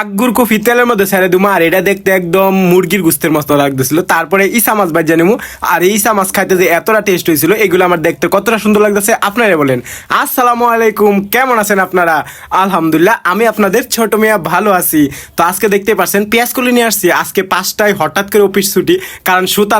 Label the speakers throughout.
Speaker 1: আগুর coffee তেলের মধ্যে ছেড়ে দিবো, আর এটা দেখতে একদম মুরগির গুস্তের মতো লাগতেছিল। তারপরে ইসা মাছ ভাজা নেবো, আর এই ইসা মাছ খাইতে যে এতটা টেস্ট হয়েছিল, এগুলো আমার দেখতে কতটা সুন্দর লাগতেছে আপনারা বলেন। আসসালামু আলাইকুম, কেমন আছেন আপনারা? আলহামদুলিল্লাহ, আমি আপনাদের ছোট মিয়া ভালো আছি। তো আজকে দেখতে পাচ্ছেন পেঁয়াজ কলি নিয়ে আসছি। আজকে 5টায় হঠাৎ করে অফিস ছুটি, কারণ সুতা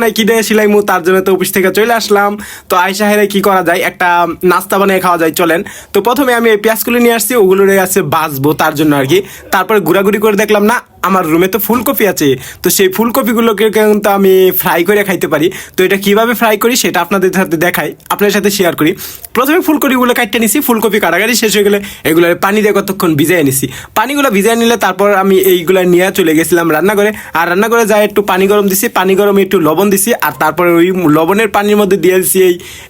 Speaker 1: নাই কি দিয়ে সিলাইমু, তার জন্য তো অফিস থেকে চলে আসলাম। তো আয়সা হেরে কি করা যায়, একটা নাস্তা বানিয়ে খাওয়া যায়, চলেন। তো প্রথমে আমি এই পেঁয়াজ কলি নিয়ে আসছি, ওগুলো আছে বাজবো তার জন্য আর কি। তারপরে ঘোরাঘুরি করে দেখলাম না, আমার রুমে তো ফুলকপি আছে, তো সেই ফুলকপিগুলোকে কিন্তু আমি ফ্রাই করে খাইতে পারি। তো এটা কিভাবে ফ্রাই করি সেটা আপনাদের সাথে দেখাই, আপনাদের সাথে শেয়ার করি। প্রথমে ফুলকপিগুলো কাটতে নিছি, ফুলকপি কাটাকাটি শেষ হয়ে গেলে এগুলো পানি দিয়ে কতক্ষণ ভিজাই নিছি। পানিগুলো ভিজাই নিলে তারপর আমি এইগুলো নিয়ে চলে গেছিলাম রান্নাঘরে। আর রান্নাঘরে যাই একটু পানি গরম দিছি, পানি গরমে একটু লবণ দিছি, আর তারপরে ওই লবণের পানির মধ্যে দিয়ে দিছি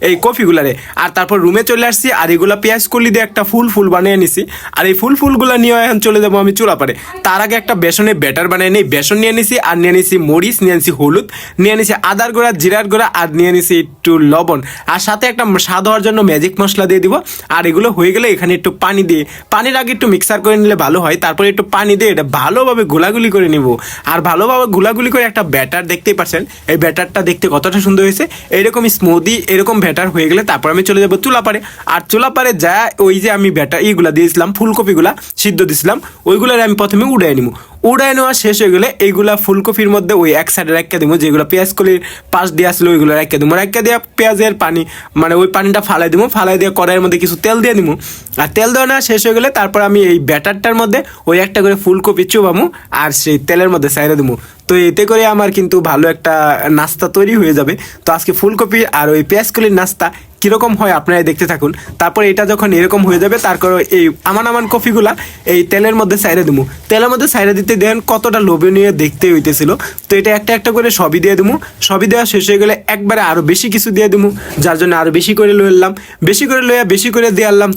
Speaker 1: এই কফিগুলারে। আর তারপর রুমে চলে আসছি, আর এগুলো পেঁয়াজ কলি দিয়ে একটা ফুল বানিয়ে নিছি। আর এই ফুলগুলো নিয়ে এখন চলে যাবো আমি চুলা পারে। তার আগে একটা বেসনের ব্যাটার বানিয়ে নিই। বেসন নিয়ে নিছি, আর নিয়ে নিছি মরিচ, নিয়ে নিছি হলুদ, নিয়ে নিছি আদার গুঁড়া, জিরার গুঁড়া, আর নিয়ে নিছি একটু লবণ, আর সাথে একটা স্বাদ হওয়ার জন্য ম্যাজিক মশলা দিয়ে দিব। আর এগুলো হয়ে গেলে এখানে একটু পানি দিয়ে, পানির আগে একটু মিক্সার করে নিলে ভালো হয়। তারপরে একটু পানি দিয়ে এটা ভালোভাবে গোলাগুলি করে নিব। আর ভালোভাবে গোলাগুলি করে একটা ব্যাটার, দেখতেই পাচ্ছেন এই ব্যাটারটা দেখতে কতটা সুন্দর হয়েছে। এইরকম স্মুদি এরকম ব্যাটার হয়ে গেলে তারপর আমি চলে যাবো চুলা পারে। আর চুলা পারে যা ওই যে আমি ব্যাটার এইগুলা দিয়েছিলাম, ফুলকপিগুলা সিদ্ধ দিয়েছিলাম, ওইগুলার আমি প্রথমে উড়াই নিব। উড়াই নেওয়া শেষ হয়ে গেলে এইগুলা ফুলকপির মধ্যে ওই এক সাইডে রাখা দিব, যেগুলো পেঁয়াজ কলির পাশ দিয়ে আসলে ওইগুলো রাখা দিব। রাখা দিয়ে পেঁয়াজের পানি, মানে ওই পানিটা ফালাই দিব, ফালাই দিয়ে কড়াইয়ের মধ্যে কিছু তেল দিয়ে দিব। আর তেল দেওয়া নেওয়া শেষ হয়ে গেলে তারপর আমি এই ব্যাটারটার মধ্যে ওই একটা করে ফুলকপি চুবামু, আর সেই তেলের মধ্যে সাইডে দিব। তো এতে করে আমার কিন্তু ভালো একটা নাস্তা তৈরি হয়ে যাবে। তো আজকে ফুলকপি আর ওই পেঁয়াজ কলির নাস্তা কীরকম হয় আপনারা দেখতে থাকুন। তারপর এটা যখন এরকম হয়ে যাবে, তারপর এই আমান কফিগুলা এই তেলের মধ্যে সাইডে দেবো। তেলের মধ্যে সাইডে দিতে দেন কতটা লোভনীয় দেখতে হইতেছিল। তো এটা একটা একটা করে সবই দিয়ে দেবো। সবই দেওয়া শেষ হয়ে গেলে একবারে আরও বেশি কিছু দিয়ে দেবো, যার জন্য আরও বেশি করে লইলাম। বেশি করে দিয়ে আনলাম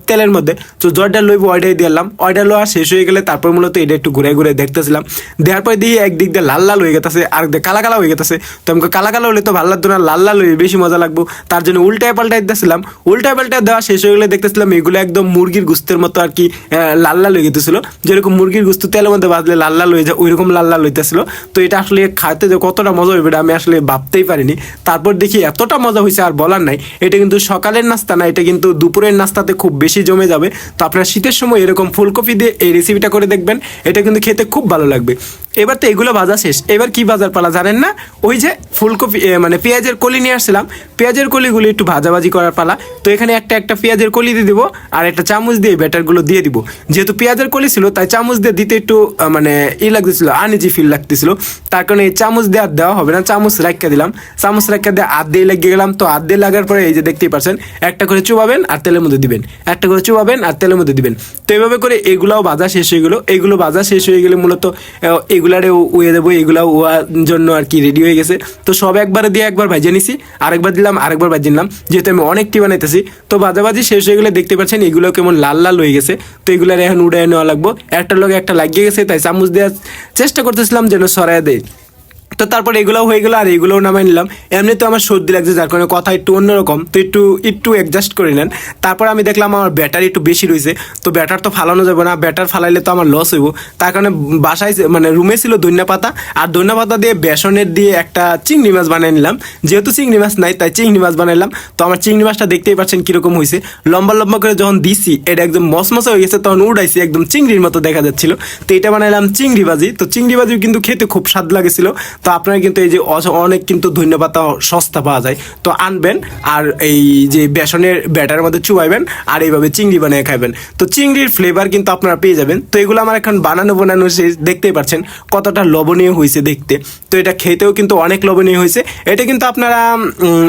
Speaker 1: তেলের মধ্যে। তো জয়টা লইব ওইটাই দিয়ে আনলাম। ওইটা লোয়া শেষ হয়ে গেলে তারপর মূলত এটা একটু ঘুরে দেখতেছিলাম। দেওয়ার পরে দিয়ে একদিক দিয়ে লাল হয়ে গেছে, আর কালা হয়ে গেছে। তো আমাকে কালা হলে তো ভালো লাগতো না, লাল হয়ে বেশি মজা লাগবো। তার জন্য উল্টায় পাল্টাই দিতেছিলাম। উল্টা পাল্টা দেওয়া শেষ হয়ে গেলে দেখতেছিলাম এগুলো একদম মুরগির গুস্তের মতো আর কি লাল হয়ে গেতেছিল। যেরকম মুরগির গুস্ত তেলের মধ্যে বাজলে লাল হয়ে যায়, ওইরকম লাল হইতেছিল। তো এটা আসলে খাইতে যে কতটা মজা হইবে আমি আসলে ভাবতেই পারিনি। তারপর দেখি এতটা মজা হয়েছে আর বলার নাই। এটা কিন্তু সকালের নাস্তা না, এটা কিন্তু দুপুরের নাস্তাতে খুব বেশি জমে যাবে। তো আপনারা শীতের সময় এরকম ফুলকপি দিয়ে এই রেসিপিটা করে দেখবেন, এটা কিন্তু খেতে খুব ভালো লাগবে। এবার তো এগুলো ভাজা শেষ, এবার কি ভাজার পালা জানেন না? ওই যে ফুলকপি মানে পেঁয়াজের কলি নিয়ে আসছিলাম, পেঁয়াজের কলিগুলি একটু ভাজাভাজি করার পালা। তো এখানে একটা পেঁয়াজের কলি দিয়ে দিব, আর একটা চামচ দিয়ে ব্যাটারগুলো দিয়ে দিব। যেহেতু পেঁয়াজের কলি ছিল তাই চামচ দিয়ে দিতে একটু মানে লাগতেছিল, আনইজি ফিল লাগতেছিল। তার কারণে এই চামচ দিয়ে আর দেওয়া হবে না, চামচ রাখা দিলাম। চামচ রাখা দিয়ে হাত দিয়ে লাগিয়ে গেলাম। তো হাত দিয়ে লাগার পরে এই যে দেখতেই পাচ্ছেন, একটা করে চুবাবেন আর তেলের মধ্যে দিবেন, একটা করে চুবাবেন আর তেলের মধ্যে দিবেন। তো এইভাবে করে এগুলাও ভাজা শেষ হয়ে গেলো। এইগুলো ভাজা শেষ হয়ে গেলে মূলত এগুলারে উয়ে দেবো, এগুলাও ওয়ার জন্য আর কি রেডি হয়ে গেছে। তো সব একবারে দিয়ে একবার ভাজিয়ে নিছি, আরেকবার দিলাম, আরেকবার ভাজিয়ে নিলাম, যেহেতু আমি অনেকটি বানাইতেছি। তো ভাজাভাজি শেষ হয়ে গেলে দেখতে পাচ্ছেন এগুলো কেমন লাল হয়ে গেছে। তো এগুলার এখন উড়াই নেওয়া লাগবো। একটার লগে একটা লাগিয়ে গেছে, তাই চামচ দেওয়ার চেষ্টা করতেছিলাম যেন সরাই দেয়। তো তারপর এগুলোও হয়ে গেলো, আর এগুলোও নামাই নিলাম। এমনি তো আমার সর্দি লাগছে, যার কারণে কথা একটু অন্যরকম, তো একটু অ্যাডজাস্ট করে নেন। তারপর আমি দেখলাম আমার ব্যাটারি একটু বেশি রয়েছে। তো ব্যাটার তো ফালানো যাবে না, ব্যাটার ফালাইলে তো আমার লস হইব। তার কারণে বাসায় মানে রুমে ছিল ধনিয়া পাতা, আর ধনিয়া পাতা দিয়ে বেসনের দিয়ে একটা চিংড়ি মাছ বানিয়ে নিলাম। যেহেতু চিংড়ি মাছ নাই তাই চিংড়ি মাছ বানাইলাম। তো আমার চিংড়ি মাছটা দেখতেই পাচ্ছেন কীরকম হয়েছে, লম্বা করে যখন দিছি এটা একদম মসমসা হয়ে গেছে, তখন উড়াইছি একদম চিংড়ির মতো দেখা যাচ্ছিল। তো এটা বানাইলাম চিংড়ি ভাজি। তো চিংড়ি ভাজিও কিন্তু খেতে খুব স্বাদ লাগেছিল। তো আপনারা কিন্তু এই যে অনেক কিন্তু ধন্যবাদ সস্তা পাওয়া যায়, তো আনবেন আর এই যে বেসনের ব্যাটারের মধ্যে চুবাইবেন, আর এইভাবে চিংড়ি বানিয়ে খাইবেন। তো চিংড়ির ফ্লেভার কিন্তু আপনারা পেয়ে যাবেন। তো এগুলো আমার এখন বানানো দেখতেই পাচ্ছেন কতটা লবণীয় হয়েছে দেখতে। তো এটা খেতেও কিন্তু অনেক লবণীয় হয়েছে। এটা কিন্তু আপনারা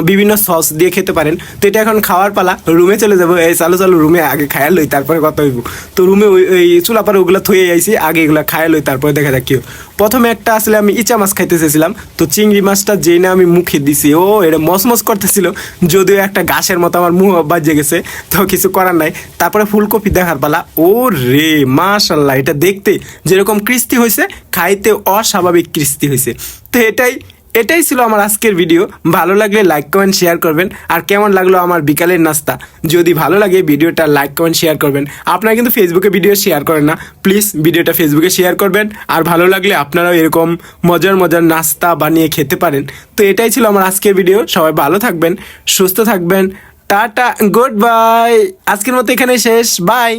Speaker 1: বিভিন্ন সস দিয়ে খেতে পারেন। তো এটা এখন খাওয়ার পালা, রুমে চলে যাবো। এই চালু রুমে আগে খায়া লই, তারপরে কথা হইব। তো রুমে ওই চুলা পারে ওগুলো থুয়ে আইছি, আগে এগুলো খায়া লই, তারপরে দেখা যাক কি। প্রথমে একটা আসলে আমি ইচা মাছ খাইতে চেয়েছিলাম। তো চিংড়ি মাছটা যেই না আমি মুখে দিছি, এটা মসমস করতেছিল, যদিও একটা ঘাসের মতো আমার মুখ বাজে গেছে, তো কিছু করার নাই। তারপরে ফুলকপি দেখার পালা। ও রে মাশাল্লাহ, এটা দেখতে যেরকম ক্রিস্পি হয়েছে, খাইতে অস্বাভাবিক ক্রিস্পি হয়েছে। তো এটাই ছিল আমার আজকের ভিডিও। ভালো লাগলে লাইক কমেন্ট শেয়ার করবেন। আর কেমন লাগলো আমার বিকালের নাস্তা, যদি ভালো লাগে ভিডিওটা লাইক কমেন্ট শেয়ার করবেন। আপনারা কিন্তু ফেসবুকে ভিডিও শেয়ার করেন না, প্লিজ ভিডিওটা ফেসবুকে শেয়ার করবেন। আর ভালো লাগলে আপনারাও এরকম মজার মজার নাস্তা বানিয়ে খেতে পারেন। তো এটাই ছিল আমার আজকের ভিডিও। সবাই ভালো থাকবেন, সুস্থ থাকবেন। Tata, good bye. আজকের মতো এখানে শেষ, বাই।